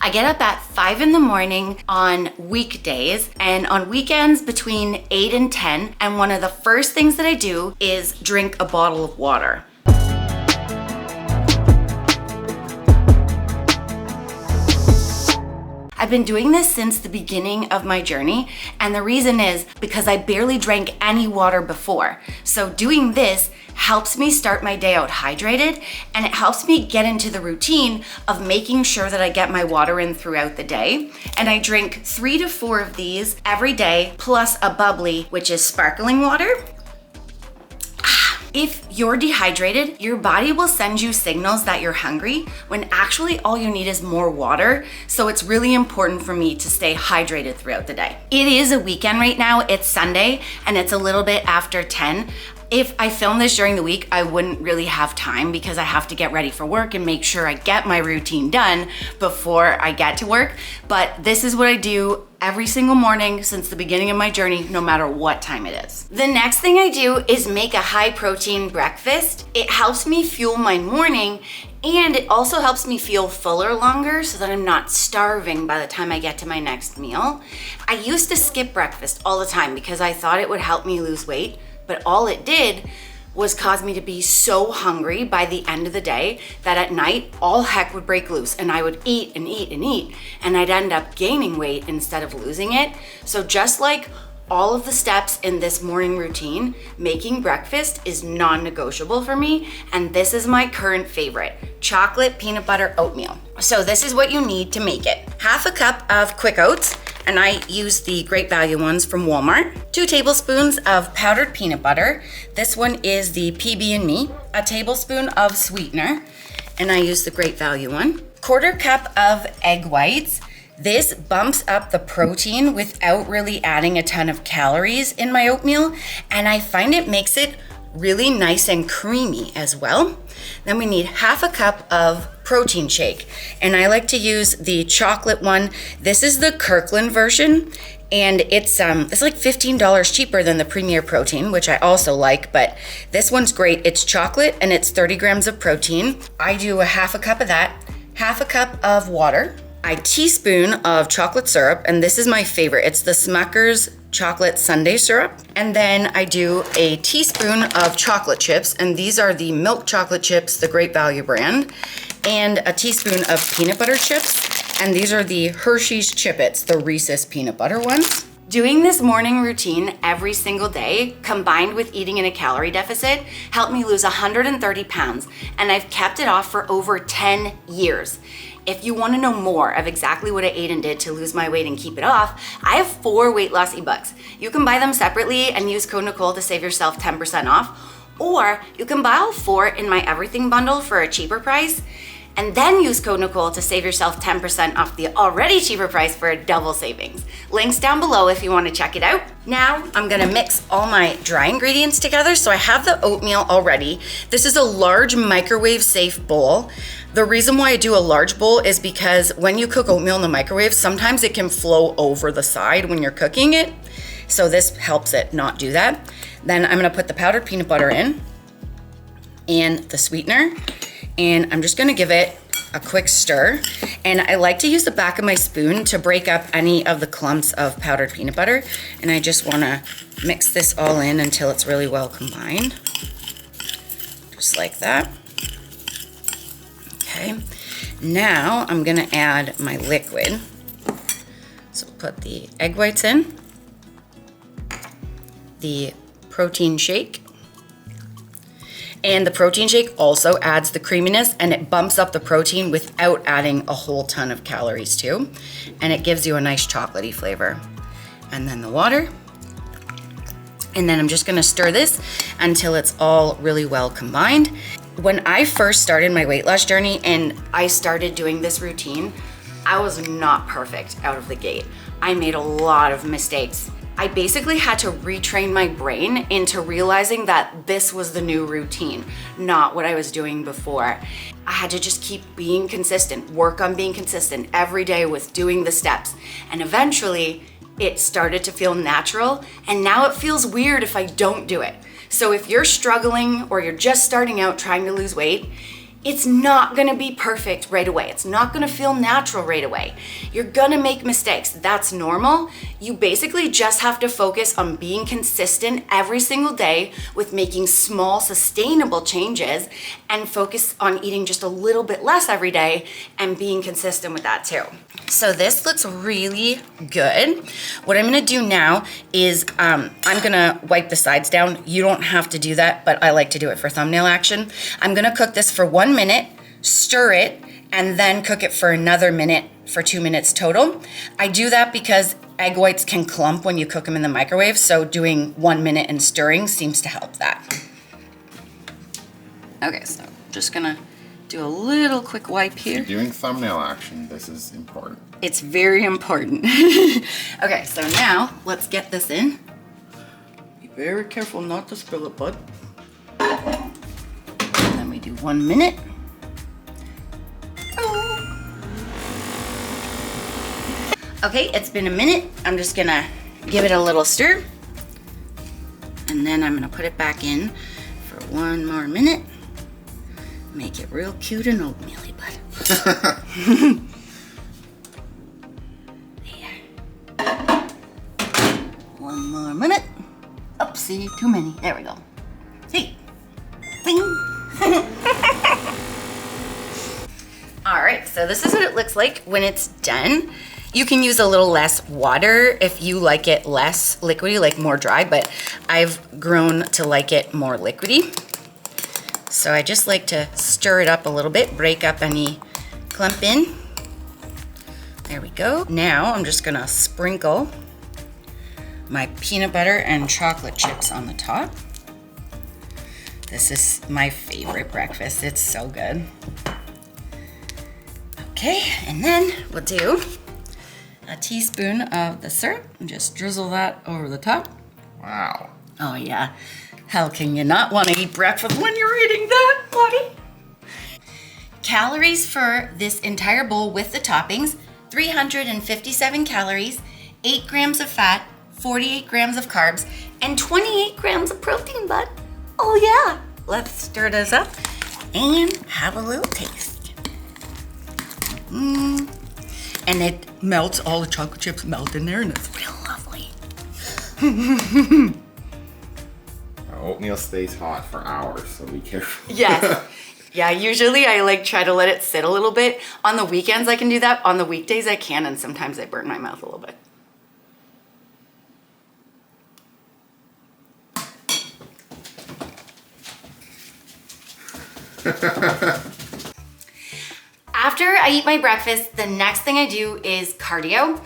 I get up at 5 in the morning on weekdays and on weekends between 8 and 10. And one of the first things that I do is drink a bottle of water. I've been doing this since the beginning of my journey, and the reason is because I barely drank any water before. So doing this helps me start my day out hydrated, and it helps me get into the routine of making sure that I get my water in throughout the day. And I drink 3 to 4 of these every day, plus a bubbly, which is sparkling water. If you're dehydrated, your body will send you signals that you're hungry when actually all you need is more water. So it's really important for me to stay hydrated throughout the day. It is a weekend right now. It's Sunday and it's a little bit after 10. If I film this during the week, I wouldn't really have time because I have to get ready for work and make sure I get my routine done before I get to work. But this is what I do every single morning since the beginning of my journey, no matter what time it is. The next thing I do is make a high protein breakfast. It helps me fuel my morning, and it also helps me feel fuller longer so that I'm not starving by the time I get to my next meal. I used to skip breakfast all the time because I thought it would help me lose weight, but all it did was cause me to be so hungry by the end of the day that at night all heck would break loose and I would eat and eat and eat, and I'd end up gaining weight instead of losing it. So just like all of the steps in this morning routine, making breakfast is non-negotiable for me, and this is my current favorite, chocolate peanut butter oatmeal. So this is what you need to make it. Half a cup of quick oats, and I use the Great Value ones from Walmart. 2 tablespoons of powdered peanut butter. This one is the PB&Me. A tablespoon of sweetener, and I use the Great Value one. 1/4 cup of egg whites. This bumps up the protein without really adding a ton of calories in my oatmeal, and I find it makes it really nice and creamy as well. Then we need half a cup of protein shake, and I like to use the chocolate one. This is the Kirkland version, and it's like $15 cheaper than the Premier Protein, which I also like, but this one's great. It's chocolate and it's 30 grams of protein. I do a half a cup of that, half a cup of water, a teaspoon of chocolate syrup, and this is my favorite. It's the Smucker's chocolate sundae syrup. And then I do a teaspoon of chocolate chips, and these are the milk chocolate chips, the Great Value brand, and a teaspoon of peanut butter chips, and these are the Hershey's Chip-Its, the Reese's peanut butter ones. Doing this morning routine every single day, combined with eating in a calorie deficit, helped me lose 130 pounds, and I've kept it off for over 10 years. If you want to know more of exactly what I ate and did to lose my weight and keep it off, I have 4 weight loss ebooks. You can buy them separately and use code Nicole to save yourself 10% off, or you can buy all 4 in my everything bundle for a cheaper price, and then use code Nicole to save yourself 10% off the already cheaper price for a double savings. Links down below if you want to check it out. Now I'm gonna mix all my dry ingredients together. So I have the oatmeal already. This is a large microwave safe bowl. The reason why I do a large bowl is because when you cook oatmeal in the microwave, sometimes it can flow over the side when you're cooking it. So this helps it not do that. Then I'm gonna put the powdered peanut butter in and the sweetener, and I'm just gonna give it a quick stir. And I like to use the back of my spoon to break up any of the clumps of powdered peanut butter. And I just wanna mix this all in until it's really well combined. Just like that. Okay, now I'm gonna add my liquid. So put the egg whites in, the protein shake, and the protein shake also adds the creaminess, and it bumps up the protein without adding a whole ton of calories too, and it gives you a nice chocolatey flavor. And then the water, and then I'm just gonna stir this until it's all really well combined. When I first started my weight loss journey and I started doing this routine, I was not perfect out of the gate. I made a lot of mistakes. I basically had to retrain my brain into realizing that this was the new routine, not what I was doing before. I had to just keep being consistent, work on being consistent every day with doing the steps. And eventually it started to feel natural, and now it feels weird if I don't do it. So if you're struggling or you're just starting out trying to lose weight, It's not gonna be perfect right away. It's not gonna feel natural right away. You're gonna make mistakes. That's normal. You basically just have to focus on being consistent every single day with making small, sustainable changes and focus on eating just a little bit less every day and being consistent with that too. So this looks really good. What I'm gonna do now is I'm gonna wipe the sides down. You don't have to do that, but I like to do it for thumbnail action. I'm gonna cook this for 1 minute, stir it, and then cook it for another minute for 2 minutes total. I do that because egg whites can clump when you cook them in the microwave, so doing 1 minute and stirring seems to help that. Okay, so just gonna do a little quick wipe here. You're doing thumbnail action, this is important. It's very important. Okay, so now let's get this in. Be very careful not to spill it, bud. And then we do 1 minute. Okay, it's been a minute. I'm just gonna give it a little stir. And then I'm gonna put it back in for 1 more minute. Make it real cute and oatmeal-y, bud. There. 1 more minute. Oopsie, too many. There we go. See? Bing. All right, so this is what it looks like when it's done. You can use a little less water if you like it less liquidy, like more dry, but I've grown to like it more liquidy. So I just like to stir it up a little bit, break up any clump in. There we go. Now I'm just gonna sprinkle my peanut butter and chocolate chips on the top. This is my favorite breakfast. It's so good. Okay, and then we'll do a teaspoon of the syrup and just drizzle that over the top. Wow. Oh yeah. How can you not want to eat breakfast when you're eating that, buddy? Calories for this entire bowl with the toppings, 357 calories, 8 grams of fat, 48 grams of carbs, and 28 grams of protein, bud. Oh yeah. Let's stir this up and have a little taste. And it melts, all the chocolate chips melt in there and it's real lovely. Oatmeal stays hot for hours, so be careful. Yes. Yeah, usually I like try to let it sit a little bit. On the weekends I can do that. On the weekdays I can, and sometimes I burn my mouth a little bit. After I eat my breakfast, the next thing I do is cardio.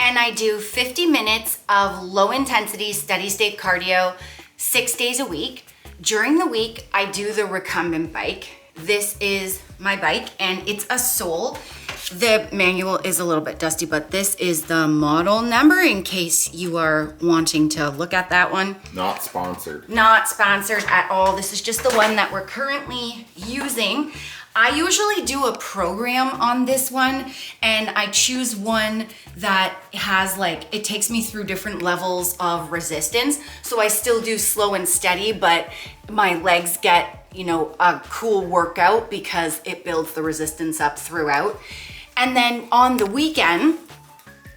And I do 50 minutes of low intensity, steady state cardio 6 days a week. During the week, I do the recumbent bike. This is my bike and it's a Soul. The manual is a little bit dusty, but this is the model number in case you are wanting to look at that one. Not sponsored. Not sponsored at all. This is just the one that we're currently using. I usually do a program on this one and I choose one that has like, it takes me through different levels of resistance. So I still do slow and steady, but my legs get, you know, a cool workout because it builds the resistance up throughout. And then on the weekend,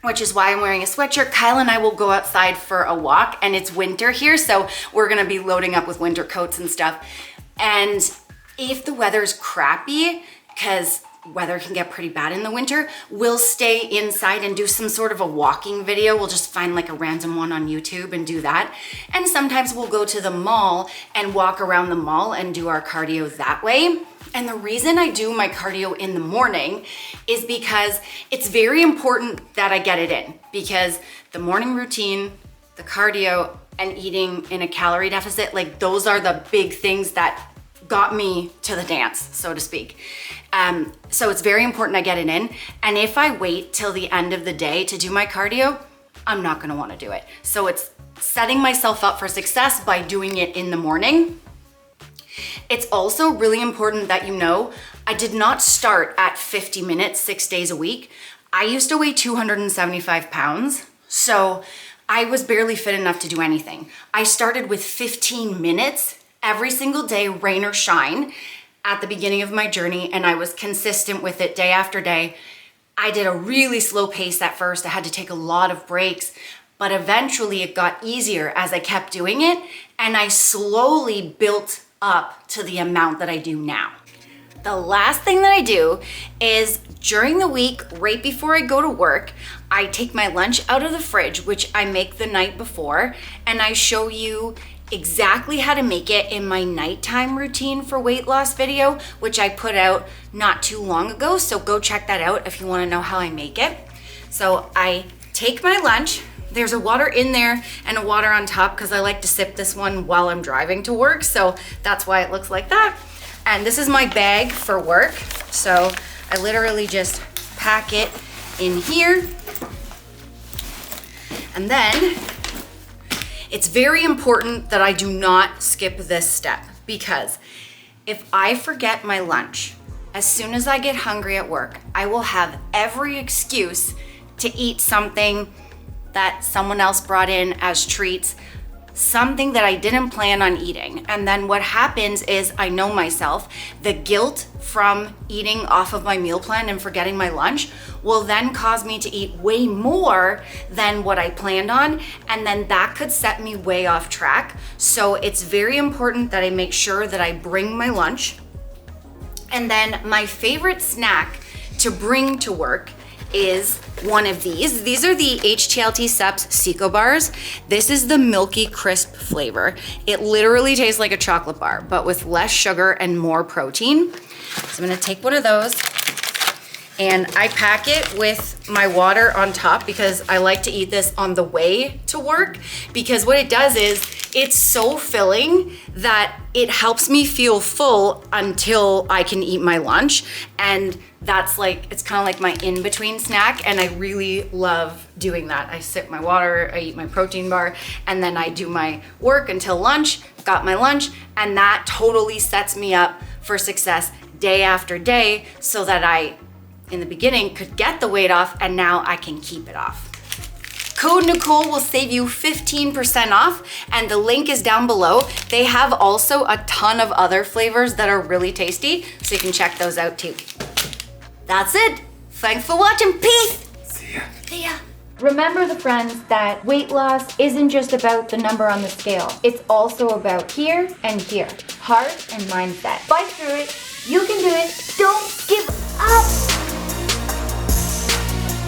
which is why I'm wearing a sweatshirt, Kyle and I will go outside for a walk, and it's winter here, so we're gonna be loading up with winter coats and stuff. And if the weather's crappy, because weather can get pretty bad in the winter, we'll stay inside and do some sort of a walking video. We'll just find like a random one on YouTube and do that. And sometimes we'll go to the mall and walk around the mall and do our cardio that way. And the reason I do my cardio in the morning is because it's very important that I get it in, because the morning routine, the cardio, and eating in a calorie deficit, like those are the big things that got me to the dance, so to speak. So it's very important I get it in. And if I wait till the end of the day to do my cardio, I'm not gonna wanna do it. So it's setting myself up for success by doing it in the morning. It's also really important that you know, I did not start at 50 minutes, 6 days a week. I used to weigh 275 pounds. So I was barely fit enough to do anything. I started with 15 minutes every single day, rain or shine. at the beginning of my journey and I was consistent with it day after day. I did a really slow pace at first. I had to take a lot of breaks, but eventually it got easier as I kept doing it, and I slowly built up to the amount that I do now. The last thing that I do is during the week, right before I go to work, I take my lunch out of the fridge, which I make the night before, and I show you exactly how to make it in my nighttime routine for weight loss video, which I put out not too long ago. So go check that out if you want to know how I make it. So I take my lunch. There's a water in there and a water on top because I like to sip this one while I'm driving to work. So that's why it looks like that. And this is my bag for work. So I literally just pack it in here. And then it's very important that I do not skip this step, because if I forget my lunch, as soon as I get hungry at work, I will have every excuse to eat something that someone else brought in as treats, something that I didn't plan on eating. And then what happens is, I know myself, the guilt from eating off of my meal plan and forgetting my lunch will then cause me to eat way more than what I planned on. And then that could set me way off track. So it's very important that I make sure that I bring my lunch. And then my favorite snack to bring to work is one of these. These are the HTLT Subs Seco bars. This is the milky crisp flavor. It literally tastes like a chocolate bar, but with less sugar and more protein. So I'm gonna take one of those and I pack it with my water on top because I like to eat this on the way to work, because what it does is it's so filling that it helps me feel full until I can eat my lunch. And that's like, it's kind of like my in-between snack, and I really love doing that. I sip my water, I eat my protein bar, and then I do my work until lunch, got my lunch, and that totally sets me up for success day after day, so that I, in the beginning, could get the weight off, and now I can keep it off. Code Nicole will save you 15% off, and the link is down below. They have also a ton of other flavors that are really tasty, so you can check those out too. That's it. Thanks for watching. Peace. See ya. See ya. Remember, the friends, that weight loss isn't just about the number on the scale. It's also about here and here. Heart and mindset. Fight through it. You can do it. Don't give up.